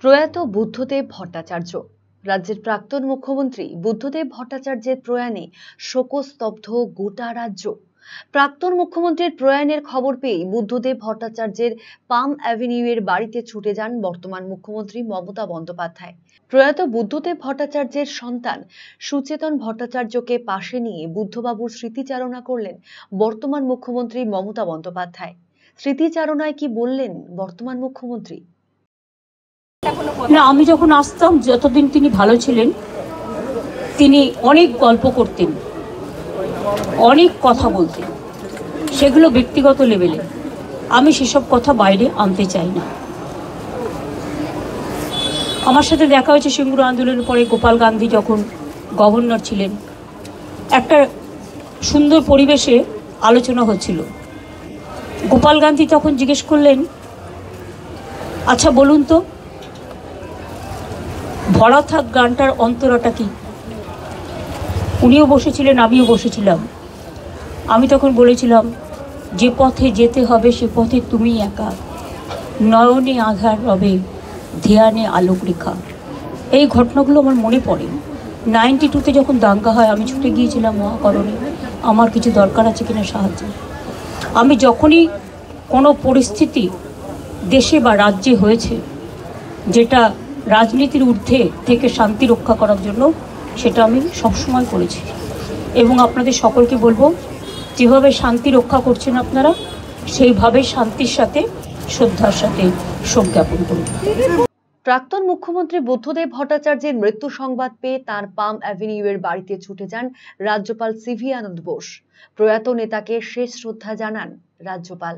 প্রয়াত বুদ্ধদেব ভট্টাচার্য। রাজ্যের প্রাক্তন মুখ্যমন্ত্রী বুদ্ধদেব ভট্টাচার্যের প্রয়াণে শোকস্তব্ধ গোটা রাজ্য। প্রাক্তন মুখ্যমন্ত্রীর প্রয়াণের খবর পেয়ে বুদ্ধদেব ভট্টাচার্যের পাম অ্যাভিনিউয়ের বাড়িতে ছুটে যান বর্তমান মুখ্যমন্ত্রী মমতা বন্দ্যোপাধ্যায়। প্রয়াত বুদ্ধদেব ভট্টাচার্যের সন্তান সুচেতন ভট্টাচার্যকে পাশে নিয়ে বুদ্ধবাবুর স্মৃতিচারণা করলেন বর্তমান মুখ্যমন্ত্রী মমতা বন্দ্যোপাধ্যায়। স্মৃতিচারণায় কি বললেন বর্তমান মুখ্যমন্ত্রী? না, আমি যখন আসতাম, যতদিন তিনি ভালো ছিলেন, তিনি অনেক গল্প করতেন, অনেক কথা বলতেন, সেগুলো ব্যক্তিগত লেভেলে। আমি সেসব কথা বাইরে আনতে চাই না। আমার সাথে দেখা হয়েছে সিঙ্গুর আন্দোলনের পরে, গোপাল গান্ধী যখন গভর্নর ছিলেন, একটা সুন্দর পরিবেশে আলোচনা হচ্ছিল। গোপাল গান্ধী তখন জিজ্ঞেস করলেন, আচ্ছা বলুন তো, ভরা থাক গানটার অন্তরাটা কি? উনিও বসেছিলেন, আমিও বসেছিলাম। আমি তখন বলেছিলাম, যে পথে যেতে হবে সে পথে তুমি একা, নয়নে আধার রবে, ধ্যানে আলোক রেখা। এই ঘটনাগুলো আমার মনে পড়ে। 92-তে যখন দাঙ্গা হয়, আমি ছুটে গিয়েছিলাম মহাকরণে, আমার কিছু দরকার আছে কিনা সাহায্য। আমি যখনই কোনো পরিস্থিতি দেশে বা রাজ্যে হয়েছে যেটা রাজনীতির ঊর্ধ্বে থেকে শান্তি রক্ষা করার জন্য, সেটা আমি সবসময় করেছি। এবং আপনাদের সকলকে বলবো, যেভাবে শান্তি রক্ষা করছেন আপনারা, সেইভাবে শান্তির সাথে, শ্রদ্ধার সাথে শোক জ্ঞাপন করুন। প্রাক্তন মুখ্যমন্ত্রী বুদ্ধদেব ভট্টাচার্যের মৃত্যু সংবাদ পেয়ে তার পাম অ্যাভিনিউয়ের বাড়িতে ছুটে যান রাজ্যপাল সিভি আনন্দ বোস। প্রয়াত নেতাকে শেষ শ্রদ্ধা জানান রাজ্যপাল।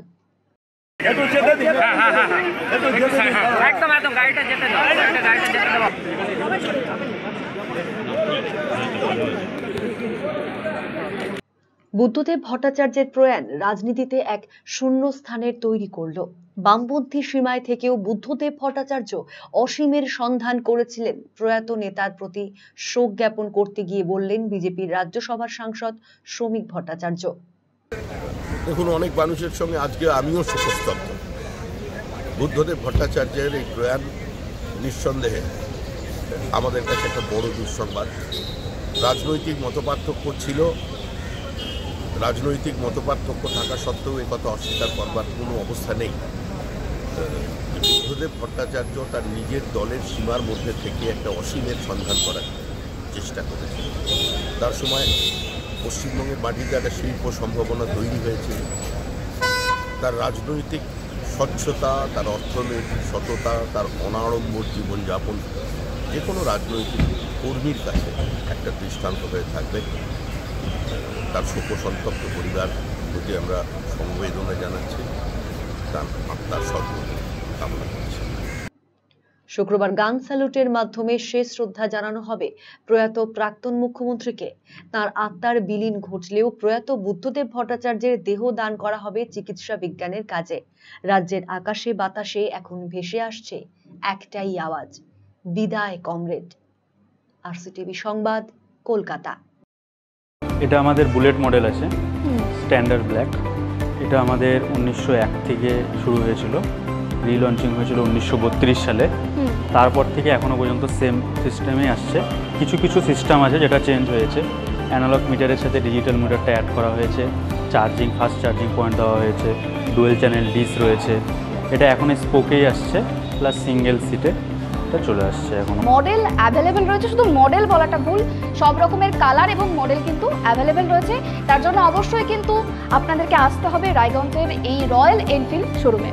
বুদ্ধদেব ভট্টাচার্যের প্রয়াণ রাজনীতিতে এক শূন্য স্থানের তৈরি করল। বামপন্থী সীমায় থেকেও বুদ্ধদেব ভট্টাচার্য অসীমের সন্ধান করেছিলেন। প্রয়াত নেতার প্রতি শোক জ্ঞাপন করতে গিয়ে বললেন বিজেপির রাজ্যসভার সাংসদ শ্রমিক ভট্টাচার্য। দেখুন, অনেক মানুষের সঙ্গে আজকে আমিও শোকস্তব্ধ। বুদ্ধদেব ভট্টাচার্যের এই প্রয়াণ নিঃসন্দেহে আমাদের কাছে একটা বড় দুঃসংবাদ। রাজনৈতিক মতপার্থক্য ছিল, রাজনৈতিক মতপার্থক্য থাকা সত্ত্বেও এই কথা অস্বীকার করবার কোনো অবস্থা নেই। বুদ্ধদেব ভট্টাচার্য তার নিজের দলের সীমার মধ্যে থেকে একটা অসীমের সন্ধান করার চেষ্টা করেছে। তার সময় পশ্চিমবঙ্গের মাটিতে একটা শিল্প সম্ভাবনা তৈরি হয়েছে। তার রাজনৈতিক স্বচ্ছতা, তার অর্থনৈতিক সততা, তার অনাড়ম্বর জীবনযাপন যে কোনো রাজনৈতিক কর্মীর কাছে একটা দৃষ্টান্ত হয়ে থাকবে। তার শোকসন্তপ্ত পরিবার প্রতি আমরা সমবেদনা জানাচ্ছি, তার আত্মার সদ্গতি কামনা করছি। শুক্রবার গান স্যালুটের মাধ্যমে শেষ শ্রদ্ধা জানানো হবে প্রয়াত প্রাক্তন মুখ্যমন্ত্রীকে। তার আত্মার বিলীন ঘটলেও প্রয়াত বুদ্ধদেব ভট্টাচার্যের দেহ দান করা হবে চিকিৎসা বিজ্ঞানের কাজে। রাজ্যের আকাশে বাতাসে এখন ভেসে আসছে একটাই আওয়াজ, বিদায় কমরেড। আরসিটিভি সংবাদ, কলকাতা। এটা আমাদের বুলেট মডেল আছে, স্ট্যান্ডার্ড ব্ল্যাক। এটা আমাদের 1901 থেকে শুরু হয়েছিল, রিলঞ্চিং হয়েছিল 1932 সালে। তারপর থেকে এখনও পর্যন্ত সেম সিস্টেমে আসছে। কিছু কিছু সিস্টেম আছে যেটা চেঞ্জ হয়েছে। অ্যানালগ মিটারের সাথে ডিজিটাল মিটারটা অ্যাড করা হয়েছে, চার্জিং, ফাস্ট চার্জিং পয়েন্ট দেওয়া হয়েছে, ডুয়েল চ্যানেল ডিস রয়েছে। এটা এখন স্পোকেই আসছে, প্লাস সিঙ্গেল সিটে চলে আসছে। এখন মডেল অ্যাভেলেবেল রয়েছে, শুধু মডেল বলাটা ভুল, সব রকমের কালার এবং মডেল কিন্তু অ্যাভেলেবেল রয়েছে। তার জন্য অবশ্যই কিন্তু আপনাদেরকে আসতে হবে রায়গঞ্জের এই রয়্যাল এনফিল্ড শোরুমে।